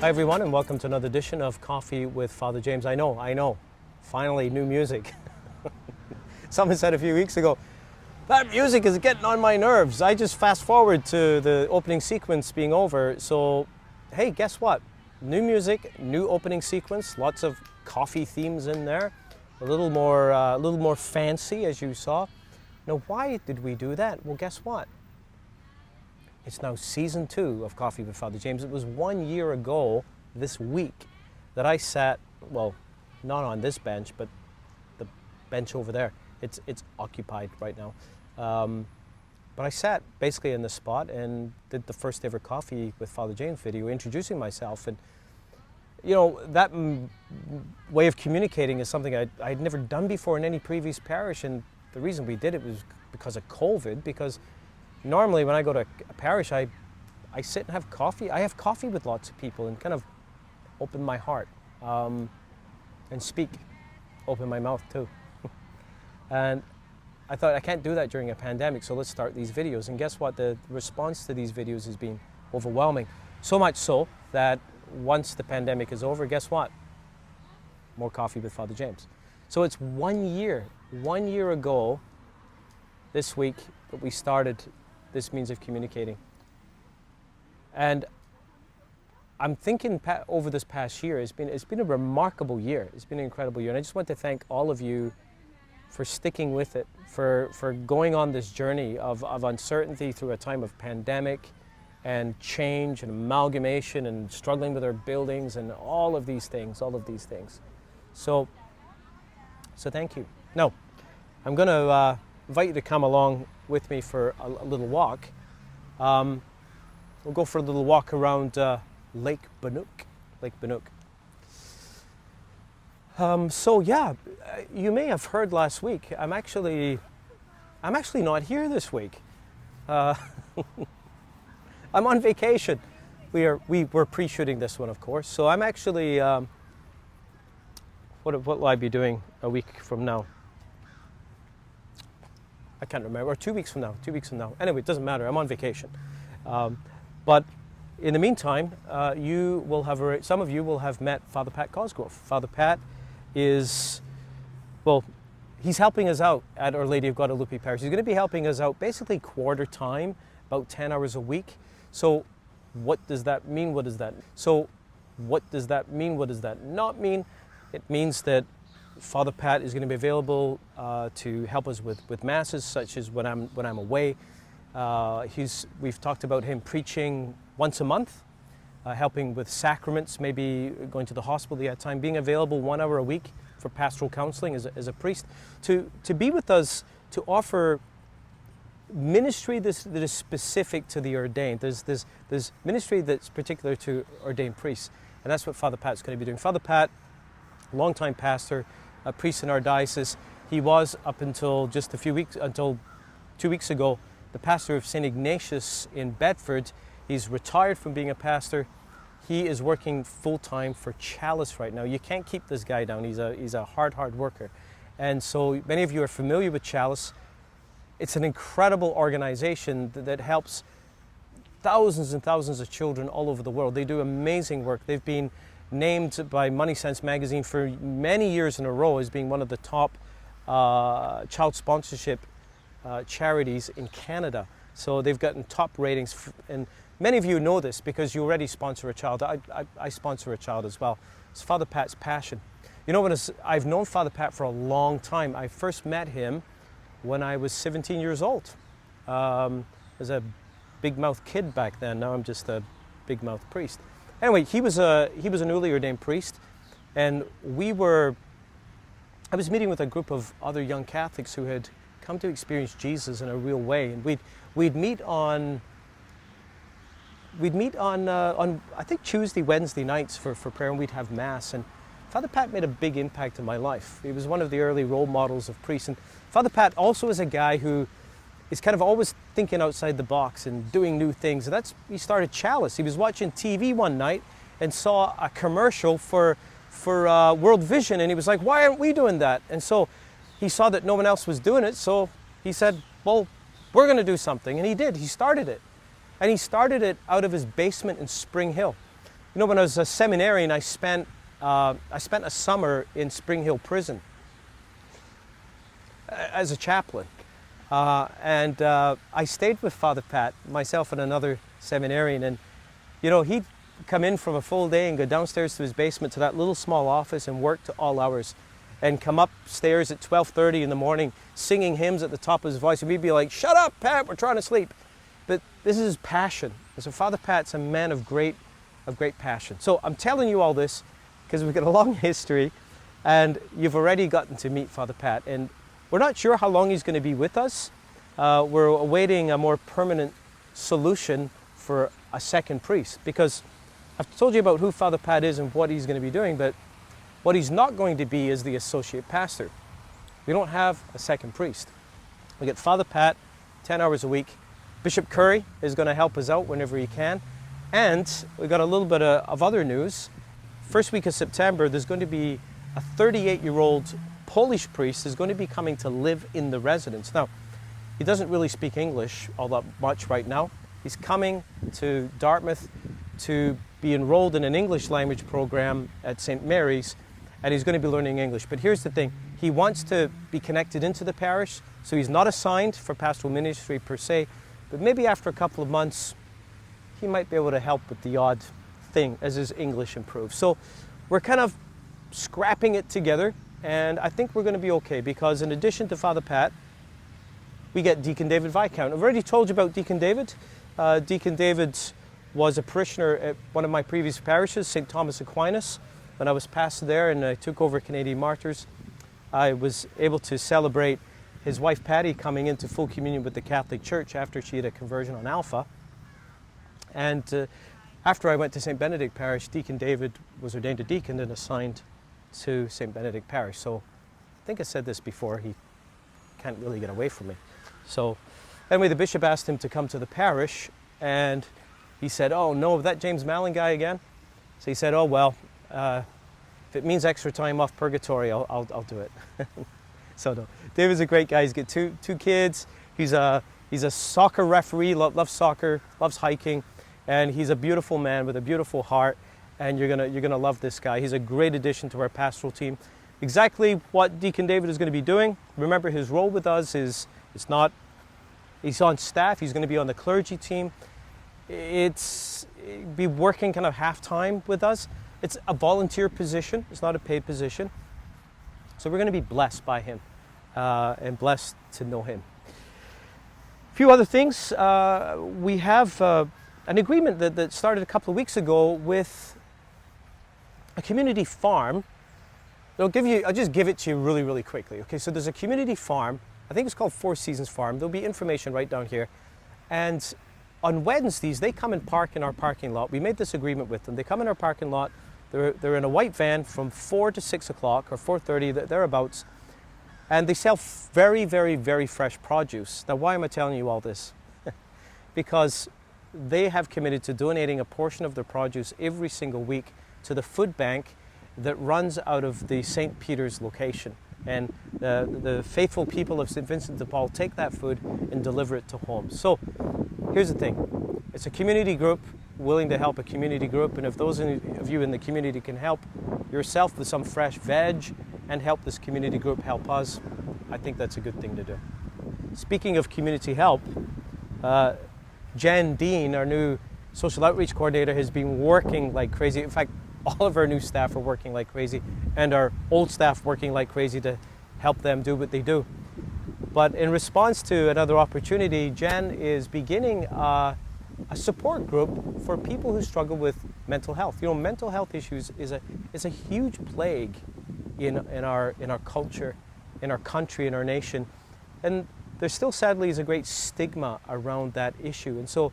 Hi everyone, and welcome to another edition of Coffee with Father James. I know, finally new music. Someone said a few weeks ago, that music is getting on my nerves. I just fast forward to the opening sequence being over. So, hey, guess what? New music, new opening sequence, lots of coffee themes in there, a little more fancy, as you saw. Now, why did we do that? Well, guess what? It's now season 2 of Coffee with Father James. It was 1 year ago this week that I sat, well, not on this bench, but the bench over there. It's occupied right now. But I sat basically in this spot and did the first ever Coffee with Father James video, introducing myself. And, you know, that way of communicating is something I'd never done before in any previous parish. And the reason we did it was because of COVID, because normally when I go to a parish, I sit and have coffee. I have coffee with lots of people and kind of open my heart and speak, open my mouth too. And I thought, I can't do that during a pandemic, so let's start these videos. And guess what? The response to these videos has been overwhelming. So much so that once the pandemic is over, guess what? More Coffee with Father James. So it's 1 year ago this week that we started this means of communicating. And I'm thinking over this past year, it's been a remarkable year. It's been an incredible year. And I just want to thank all of you for sticking with it, for going on this journey of uncertainty through a time of pandemic and change and amalgamation and struggling with our buildings and all of these things. So thank you. Now, I'm going to invite you to come along with me for a little walk. We'll go for a little walk around Lake Bannock. So yeah, you may have heard last week, I'm actually not here this week. I'm on vacation. We're pre-shooting this one, of course. So I'm actually, what will I be doing a week from now? I can't remember, or 2 weeks from now. Anyway, it doesn't matter, I'm on vacation. But in the meantime, some of you will have met Father Pat Cosgrove. Father Pat is, well, he's helping us out at Our Lady of Guadalupe Parish. He's going to be helping us out basically quarter time, about 10 hours a week. So what does that mean? What does that not mean? It means that Father Pat is going to be available to help us with masses, such as when I'm away. We've talked about him preaching once a month, helping with sacraments, maybe going to the hospital at time, being available 1 hour a week for pastoral counseling as a priest, to be with us, to offer ministry that is specific to the ordained. There's ministry that's particular to ordained priests, and that's what Father Pat's going to be doing. Father Pat, longtime pastor, a priest in our diocese. He was up until 2 weeks ago, the pastor of St. Ignatius in Bedford. He's retired from being a pastor. He is working full-time for Chalice right now. You can't keep this guy down. He's a hard worker. And so many of you are familiar with Chalice. It's an incredible organization that helps thousands and thousands of children all over the world. They do amazing work. They've been named by Money Sense magazine for many years in a row as being one of the top child sponsorship charities in Canada. So they've gotten top ratings, and many of you know this because you already sponsor a child. I sponsor a child as well. It's Father Pat's passion. You know, I've known Father Pat for a long time. I first met him when I was 17 years old. I was a big mouth kid back then. Now I'm just a big mouth priest. Anyway, he was a newly ordained priest, and I was meeting with a group of other young Catholics who had come to experience Jesus in a real way, and we'd meet on I think Tuesday, Wednesday nights for prayer, and we'd have Mass. And Father Pat made a big impact in my life. He was one of the early role models of priests. And Father Pat also is a guy who is kind of always thinking outside the box and doing new things. And he started Chalice. He was watching TV one night and saw a commercial for World Vision, and he was like, why aren't we doing that? And so he saw that no one else was doing it, so he said, well, we're going to do something. And he did. He started it. And he started it out of his basement in Spring Hill. You know, when I was a seminarian, I spent a summer in Spring Hill Prison as a chaplain. I stayed with Father Pat, myself and another seminarian, and you know, he'd come in from a full day and go downstairs to his basement to that little small office and work to all hours, and come upstairs at 12:30 in the morning singing hymns at the top of his voice, and we'd be like, "Shut up, Pat, we're trying to sleep." But this is his passion. And so Father Pat's a man of great passion. So I'm telling you all this because we've got a long history, and you've already gotten to meet Father Pat, and we're not sure how long he's going to be with us. We're awaiting a more permanent solution for a second priest, because I've told you about who Father Pat is and what he's going to be doing, but what he's not going to be is the associate pastor. We don't have a second priest. We get Father Pat, 10 hours a week. Bishop Curry is going to help us out whenever he can. And we've got a little bit of other news. First week of September, there's going to be a 38-year-old Polish priest is going to be coming to live in the residence. Now, he doesn't really speak English all that much right now. He's coming to Dartmouth to be enrolled in an English language program at St. Mary's, and he's going to be learning English. But here's the thing. He wants to be connected into the parish, so he's not assigned for pastoral ministry per se, but maybe after a couple of months, he might be able to help with the odd thing as his English improves. So we're kind of scrapping it together, and I think we're going to be okay, because in addition to Father Pat, we get Deacon David Viscount. I've already told you about Deacon David. Deacon David was a parishioner at one of my previous parishes, St. Thomas Aquinas. When I was pastor there and I took over Canadian Martyrs, I was able to celebrate his wife Patty coming into full communion with the Catholic Church after she had a conversion on Alpha. And after I went to St. Benedict Parish, Deacon David was ordained a deacon and assigned to St. Benedict Parish. So I think I said this before, he can't really get away from me. So anyway, the bishop asked him to come to the parish, and he said, "Oh no, that James Mallon guy again?" So he said, "Oh well, if it means extra time off purgatory, I'll do it." So no, David's a great guy. He's got two kids. He's a soccer referee, loves soccer, loves hiking, and he's a beautiful man with a beautiful heart. And you're gonna love this guy. He's a great addition to our pastoral team. Exactly what Deacon David is going to be doing. Remember, his role with us is he's on staff. He's going to be on the clergy team. Be working kind of half-time with us. It's a volunteer position. It's not a paid position. So we're going to be blessed by him and blessed to know him. A few other things. We have an agreement that started a couple of weeks ago with a community farm. I'll just give it to you really, really quickly. Okay, so there's a community farm. I think it's called Four Seasons Farm. There'll be information right down here. And on Wednesdays, they come and park in our parking lot. We made this agreement with them. They come in our parking lot. They're in a white van from 4 to 6 o'clock or 4:30, thereabouts. And they sell very, very, very fresh produce. Now, why am I telling you all this? Because they have committed to donating a portion of their produce every single week to the food bank that runs out of the St. Peter's location. And the faithful people of St. Vincent de Paul take that food and deliver it to homes. So here's the thing. It's a community group willing to help a community group. And if those of you in the community can help yourself with some fresh veg and help this community group help us, I think that's a good thing to do. Speaking of community help, Jen Dean, our new social outreach coordinator, has been working like crazy. In fact, all of our new staff are working like crazy, and our old staff working like crazy to help them do what they do. But in response to another opportunity, Jen is beginning a support group for people who struggle with mental health. You know, mental health issues is a huge plague in our culture, in our country, in our nation, and there still sadly is a great stigma around that issue. And so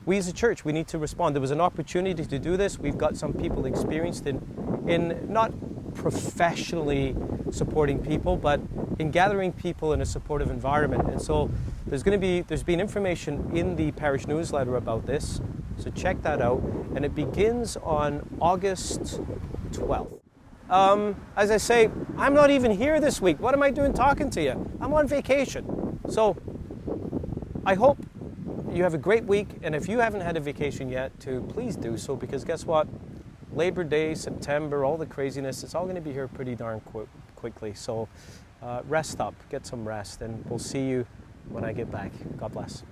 we as a church, we need to respond. There was an opportunity to do this. We've got some people experienced in not professionally supporting people, but in gathering people in a supportive environment. And so there's been information in the parish newsletter about this. So check that out. And it begins on August 12th. As I say, I'm not even here this week. What am I doing talking to you? I'm on vacation. So I hope you have a great week, and if you haven't had a vacation yet, please do so, because guess what? Labor Day, September, all the craziness, it's all going to be here pretty darn quickly. So rest up, get some rest, and we'll see you when I get back. God bless.